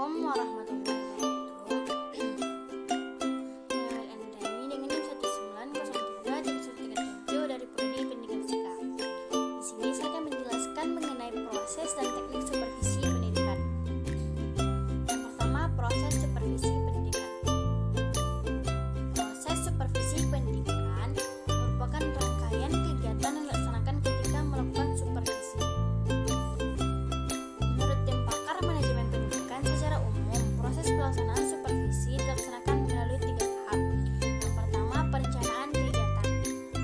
Assalamualaikum warahmatullahi wabarakatuh. Saya Andani dengan NIM 19033 dari Prodi Pendidikan Fisika. Di sini saya akan menjelaskan mengenai proses dan teknik supervisi pendidikan. Yang pertama, proses supervisi pendidikan. Proses supervisi pendidikan merupakan rangkaian kegiatan yang dilaksanakan ketika melakukan supervisi. Menurut tim pakar manajemen pendidikan secara umum, proses pelaksanaan supervisi dilaksanakan melalui 3 tahap. Yang pertama, perencanaan kegiatan.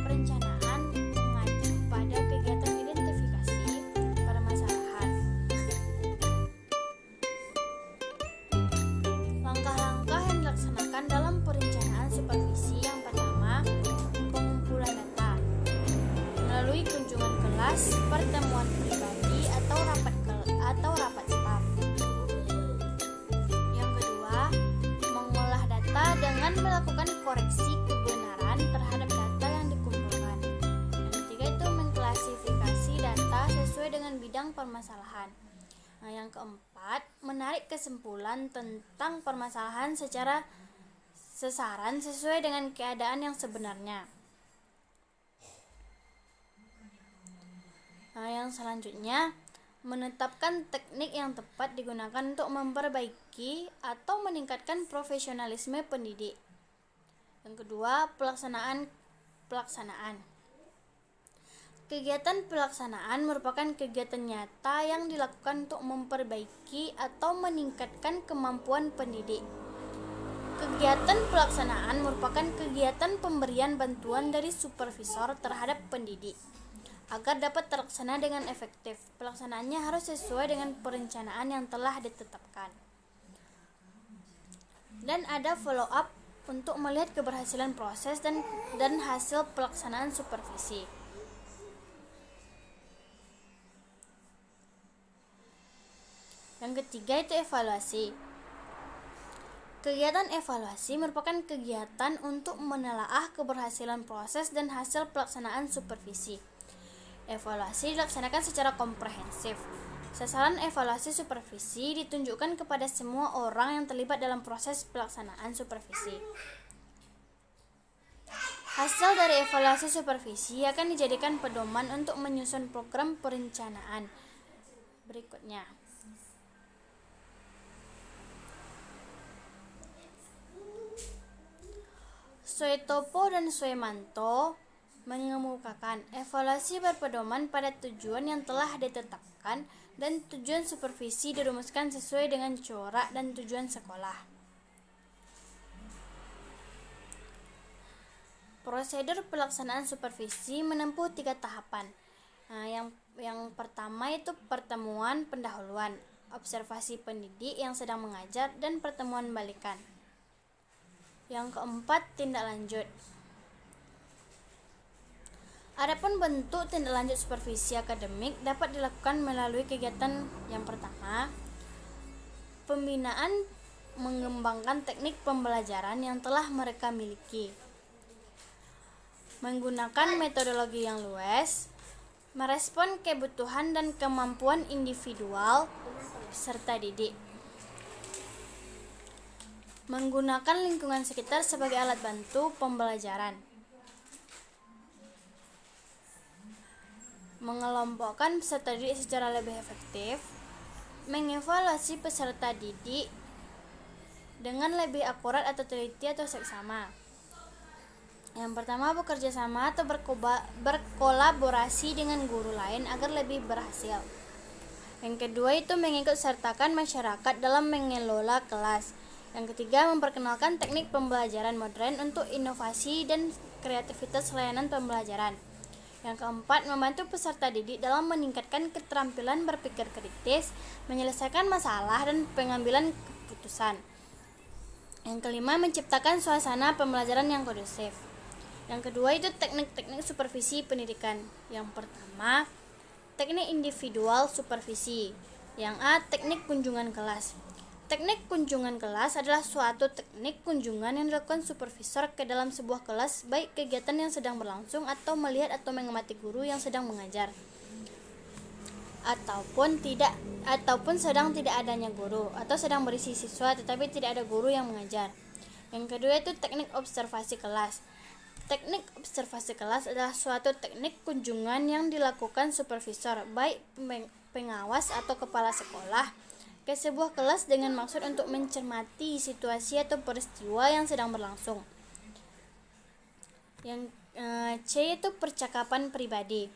Perencanaan mengacu pada kegiatan identifikasi permasalahan. Langkah-langkah yang dilaksanakan dalam perencanaan supervisi: yang pertama, pengumpulan data melalui kunjungan kelas, pertemuan pribadi atau rapat staf. Yang kedua, mengolah data dengan melakukan koreksi kebenaran terhadap data yang dikumpulkan. Yang ketiga itu mengklasifikasi data sesuai dengan bidang permasalahan. Yang keempat, menarik kesimpulan tentang permasalahan secara sasaran sesuai dengan keadaan yang sebenarnya. Yang selanjutnya, menetapkan teknik yang tepat digunakan untuk memperbaiki atau meningkatkan profesionalisme pendidik. Yang kedua, pelaksanaan. Kegiatan pelaksanaan merupakan kegiatan nyata yang dilakukan untuk memperbaiki atau meningkatkan kemampuan pendidik. Kegiatan pelaksanaan merupakan kegiatan pemberian bantuan dari supervisor terhadap pendidik agar dapat terlaksana dengan efektif. Pelaksanaannya harus sesuai dengan perencanaan yang telah ditetapkan. Dan ada follow up untuk melihat keberhasilan proses dan hasil pelaksanaan supervisi. Yang ketiga itu evaluasi. Kegiatan evaluasi merupakan kegiatan untuk menelaah keberhasilan proses dan hasil pelaksanaan supervisi. Evaluasi dilaksanakan secara komprehensif. Sasaran evaluasi supervisi ditunjukkan kepada semua orang yang terlibat dalam proses pelaksanaan supervisi. Hasil dari evaluasi supervisi akan dijadikan pedoman untuk menyusun program perencanaan berikutnya. Suetopo dan Suemanto mengemukakan evaluasi berpedoman pada tujuan yang telah ditetapkan dan tujuan supervisi dirumuskan sesuai dengan corak dan tujuan sekolah. Prosedur pelaksanaan supervisi menempuh 3 tahapan. Yang pertama itu pertemuan pendahuluan, observasi pendidik yang sedang mengajar, dan pertemuan balikan. Yang keempat, tindak lanjut. Adapun bentuk tindak lanjut supervisi akademik dapat dilakukan melalui kegiatan yang pertama, pembinaan mengembangkan teknik pembelajaran yang telah mereka miliki, menggunakan metodologi yang luas, merespon kebutuhan dan kemampuan individual peserta didik, menggunakan lingkungan sekitar sebagai alat bantu pembelajaran, mengelompokkan peserta didik secara lebih efektif, mengevaluasi peserta didik dengan lebih akurat atau teliti atau seksama. Yang pertama, bekerja sama atau berkolaborasi dengan guru lain agar lebih berhasil. Yang kedua itu mengikut sertakan masyarakat dalam mengelola kelas. Yang ketiga, memperkenalkan teknik pembelajaran modern untuk inovasi dan kreativitas layanan pembelajaran. Yang keempat, membantu peserta didik dalam meningkatkan keterampilan berpikir kritis, menyelesaikan masalah, dan pengambilan keputusan. Yang kelima, menciptakan suasana pembelajaran yang kondusif. Yang kedua itu teknik-teknik supervisi pendidikan. Yang pertama, teknik individual supervisi. Yang A, teknik kunjungan kelas. Teknik kunjungan kelas adalah suatu teknik kunjungan yang dilakukan supervisor ke dalam sebuah kelas, baik kegiatan yang sedang berlangsung atau melihat atau mengamati guru yang sedang mengajar. ataupun sedang tidak adanya guru, atau sedang berisi siswa tetapi tidak ada guru yang mengajar. Yang kedua itu teknik observasi kelas. Teknik observasi kelas adalah suatu teknik kunjungan yang dilakukan supervisor, baik pengawas atau kepala sekolah, ke sebuah kelas dengan maksud untuk mencermati situasi atau peristiwa yang sedang berlangsung. Yang C itu percakapan pribadi.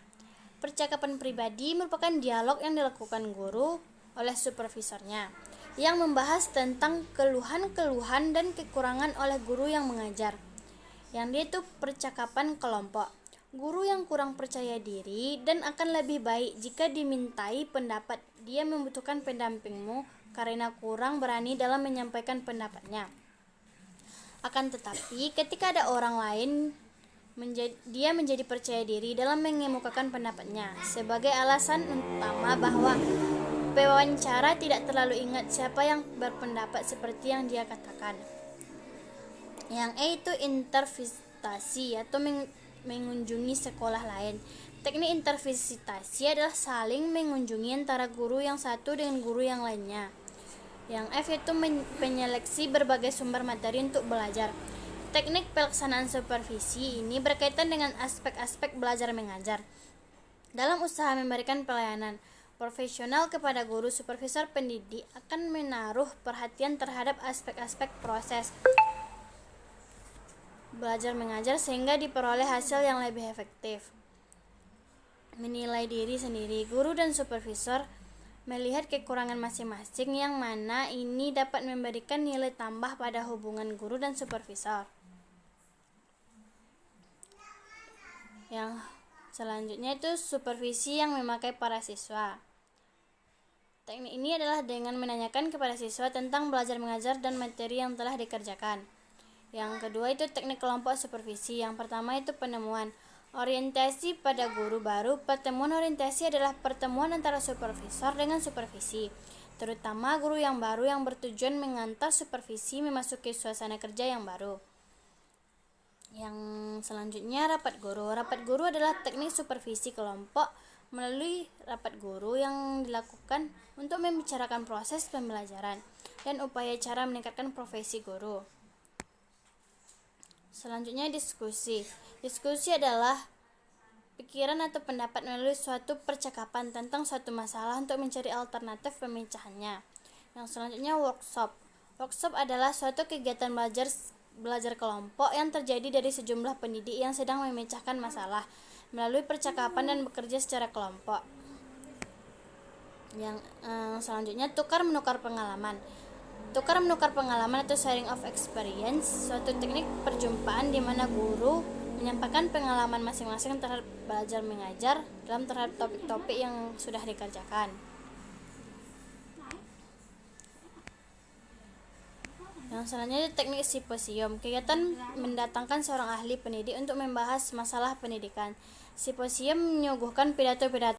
Percakapan pribadi merupakan dialog yang dilakukan guru oleh supervisornya, yang membahas tentang keluhan-keluhan dan kekurangan oleh guru yang mengajar. Yang dia itu percakapan kelompok. Guru yang kurang percaya diri dan akan lebih baik jika dimintai pendapat. Dia membutuhkan pendampingmu karena kurang berani dalam menyampaikan pendapatnya. Akan tetapi ketika ada orang lain, dia menjadi percaya diri dalam mengemukakan pendapatnya. Sebagai alasan utama bahwa pewawancara tidak terlalu ingat siapa yang berpendapat seperti yang dia katakan. Yang E itu intervisitasi atau mengunjungi sekolah lain. Teknik intervisitasi adalah saling mengunjungi antara guru yang satu dengan guru yang lainnya. Yang F itu penyeleksi berbagai sumber materi untuk belajar. Teknik pelaksanaan supervisi ini berkaitan dengan aspek-aspek belajar mengajar. Dalam usaha memberikan pelayanan profesional kepada guru, supervisor pendidik akan menaruh perhatian terhadap aspek-aspek proses belajar mengajar sehingga diperoleh hasil yang lebih efektif. Menilai diri sendiri. Guru dan supervisor melihat kekurangan masing-masing yang mana ini dapat memberikan nilai tambah pada hubungan guru dan supervisor. Yang selanjutnya itu supervisi yang memakai para siswa. Teknik ini adalah dengan menanyakan kepada siswa tentang belajar mengajar dan materi yang telah dikerjakan. Yang kedua itu teknik kelompok supervisi. Yang pertama itu penemuan. Orientasi pada guru baru. Pertemuan orientasi adalah pertemuan antara supervisor dengan supervisi, terutama guru yang baru yang bertujuan mengantar supervisi memasuki suasana kerja yang baru. Yang selanjutnya rapat guru. Rapat guru adalah teknik supervisi kelompok melalui rapat guru yang dilakukan untuk membicarakan proses pembelajaran dan upaya cara meningkatkan profesi guru. Selanjutnya diskusi. Diskusi adalah pikiran atau pendapat melalui suatu percakapan tentang suatu masalah untuk mencari alternatif pemecahannya. Yang selanjutnya workshop. Workshop adalah suatu kegiatan belajar kelompok yang terjadi dari sejumlah pendidik yang sedang memecahkan masalah melalui percakapan dan bekerja secara kelompok. Yang selanjutnya tukar-menukar pengalaman. Tukar-menukar pengalaman atau sharing of experience, suatu teknik perjumpaan di mana guru menyampaikan pengalaman masing-masing terhadap belajar mengajar dalam terhadap topik-topik yang sudah dikerjakan. Yang selanjutnya teknik simposium. Kegiatan mendatangkan seorang ahli pendidik untuk membahas masalah pendidikan. Simposium menyuguhkan pidato-pidato